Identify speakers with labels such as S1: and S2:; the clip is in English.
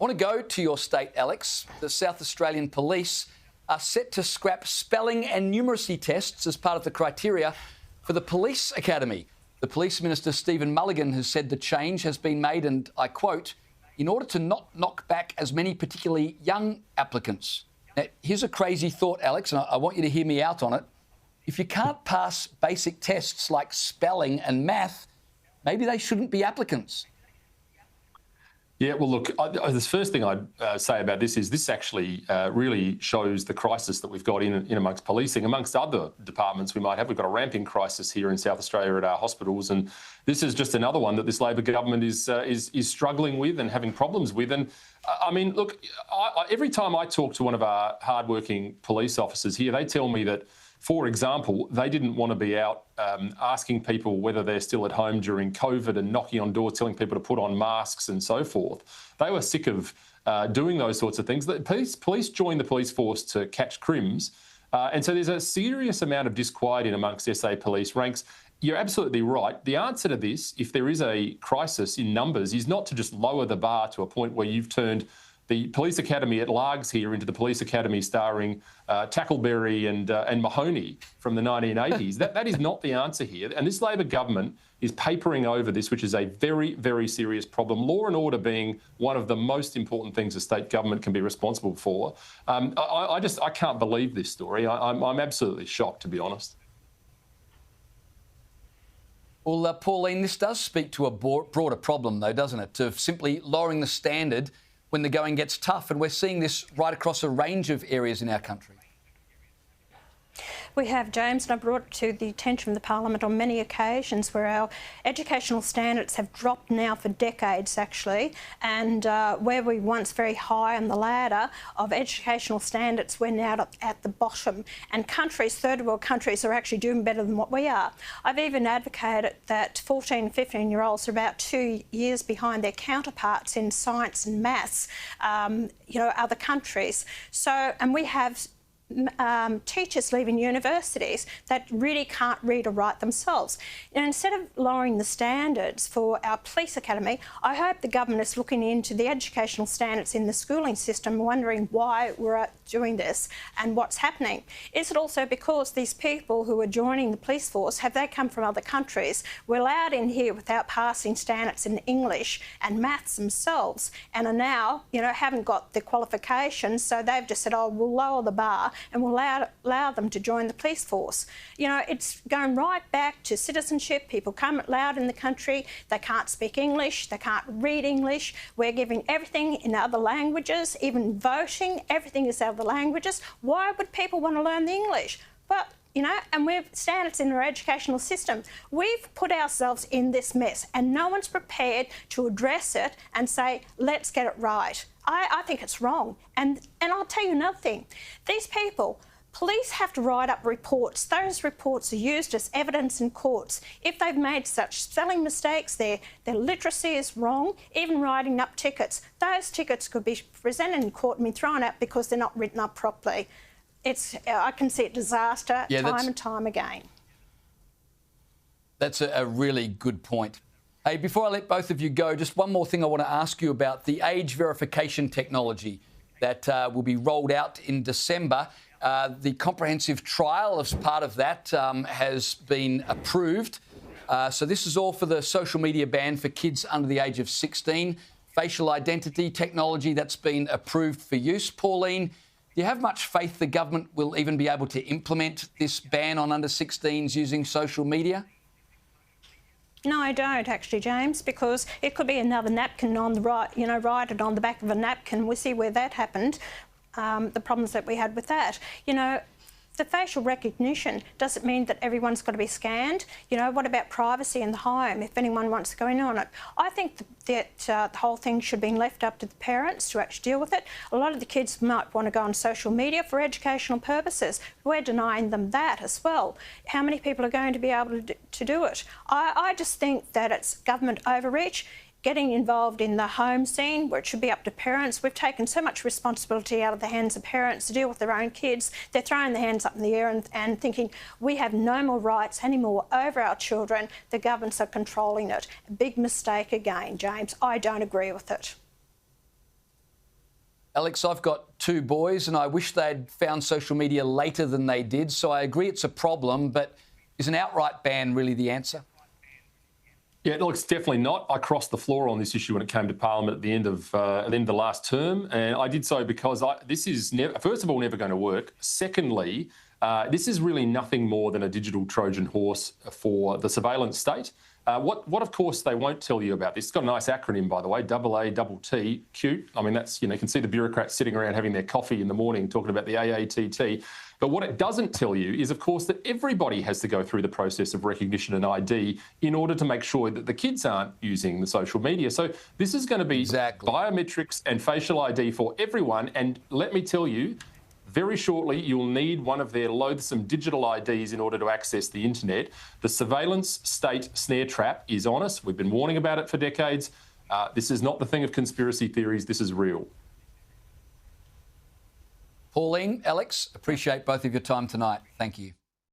S1: I want to go to your state, Alex. The South Australian Police are set to scrap spelling and numeracy tests as part of the criteria for the Police Academy. The Police Minister, Stephen Mulligan, has said the change has been made, and I quote, in order to not knock back as many particularly young applicants. Now, here's a crazy thought, Alex, and I want you to hear me out on it. If you can't pass basic tests like spelling and math, maybe they shouldn't be applicants.
S2: Yeah, well, look, the first thing I'd say about this is this actually really shows the crisis that we've got in amongst policing. Amongst other departments we might have, we've got a ramping crisis here in South Australia at our hospitals, and this is just another one that this Labor government is struggling with and having problems with. And I mean, look, every time I talk to one of our hardworking police officers here, they tell me that, for example, they didn't want to be out asking people whether they're still at home during COVID and knocking on doors, telling people to put on masks and so forth. They were sick of doing those sorts of things. The police joined the police force to catch crims. And so there's a serious amount of disquiet in amongst SA police ranks. You're absolutely right. The answer to this, if there is a crisis in numbers, is not to just lower the bar to a point where you've turned the Police Academy at Largs here into the Police Academy starring Tackleberry and Mahoney from the 1980s. That is not the answer here. And this Labor government is papering over this, which is a very, very serious problem. Law and order being one of the most important things a state government can be responsible for. I can't believe this story. I'm absolutely shocked, to be honest.
S1: Well, Pauline, this does speak to a broader problem, though, doesn't it? Of simply lowering the standard when the going gets tough. And we're seeing this right across a range of areas in our country.
S3: We have, James, and I brought it to the attention of the Parliament on many occasions where our educational standards have dropped now for decades, actually, and where we once very high on the ladder of educational standards, we're now at the bottom. And countries, third world countries, are actually doing better than what we are. I've even advocated that 14 and 15-year-olds are about 2 years behind their counterparts in science and maths, other countries. So, and we have teachers leaving universities that really can't read or write themselves. And instead of lowering the standards for our police academy, I hope the government is looking into the educational standards in the schooling system, wondering why we're doing this and what's happening. Is it also because these people who are joining the police force, have they come from other countries, were allowed in here without passing standards in English and maths themselves, and are now, haven't got the qualifications, so they've just said, oh, we'll lower the bar and we'll allow them to join the police force. It's going right back to citizenship. People come loud in the country, they can't speak English, they can't read English. We're giving everything in other languages, even voting, everything is other languages. Why would people want to learn the English? But and we've standards in our educational system. We've put ourselves in this mess and no one's prepared to address it and say, let's get it right. I think it's wrong. And I'll tell you another thing. These people, police have to write up reports. Those reports are used as evidence in courts. If they've made such spelling mistakes, their literacy is wrong, even writing up tickets, those tickets could be presented in court and be thrown out because they're not written up properly. I can see a disaster time and time again.
S1: That's a really good point. Hey, before I let both of you go, just one more thing I want to ask you about the age verification technology that will be rolled out in December. The comprehensive trial as part of that has been approved. So this is all for the social media ban for kids under the age of 16. Facial identity technology that's been approved for use. Pauline, do you have much faith the government will even be able to implement this ban on under 16s using social media?
S3: No, I don't actually, James, because it could be another napkin on the right, write it on the back of a napkin. We see where that happened, the problems that we had with that. The facial recognition doesn't mean that everyone's got to be scanned. What about privacy in the home if anyone wants to go in on it? I think that the whole thing should be left up to the parents to actually deal with it. A lot of the kids might want to go on social media for educational purposes. We're denying them that as well. How many people are going to be able to do it? I just think that it's government overreach. Getting involved in the home scene where it should be up to parents. We've taken so much responsibility out of the hands of parents to deal with their own kids. They're throwing their hands up in the air and thinking we have no more rights anymore over our children. The governments are controlling it. A big mistake again, James. I don't agree with it.
S1: Alex, I've got 2 boys and I wish they'd found social media later than they did. So I agree it's a problem, but is an outright ban really the answer?
S2: Yeah, look, it's definitely not. I crossed the floor on this issue when it came to Parliament at the end of the last term, and I did so because this is, first of all, never going to work. Secondly, this is really nothing more than a digital Trojan horse for the surveillance state. What of course they won't tell you about this. It's got a nice acronym, by the way, AA-T, cute. I mean, that's, you can see the bureaucrats sitting around having their coffee in the morning talking about the AATT. But what it doesn't tell you is, of course, that everybody has to go through the process of recognition and ID in order to make sure that the kids aren't using the social media. So this is going to be biometrics and facial ID for everyone. And let me tell you, very shortly, you'll need one of their loathsome digital IDs in order to access the internet. The surveillance state snare trap is on us. We've been warning about it for decades. This is not the thing of conspiracy theories. This is real.
S1: Pauline, Alex, appreciate both of your time tonight. Thank you.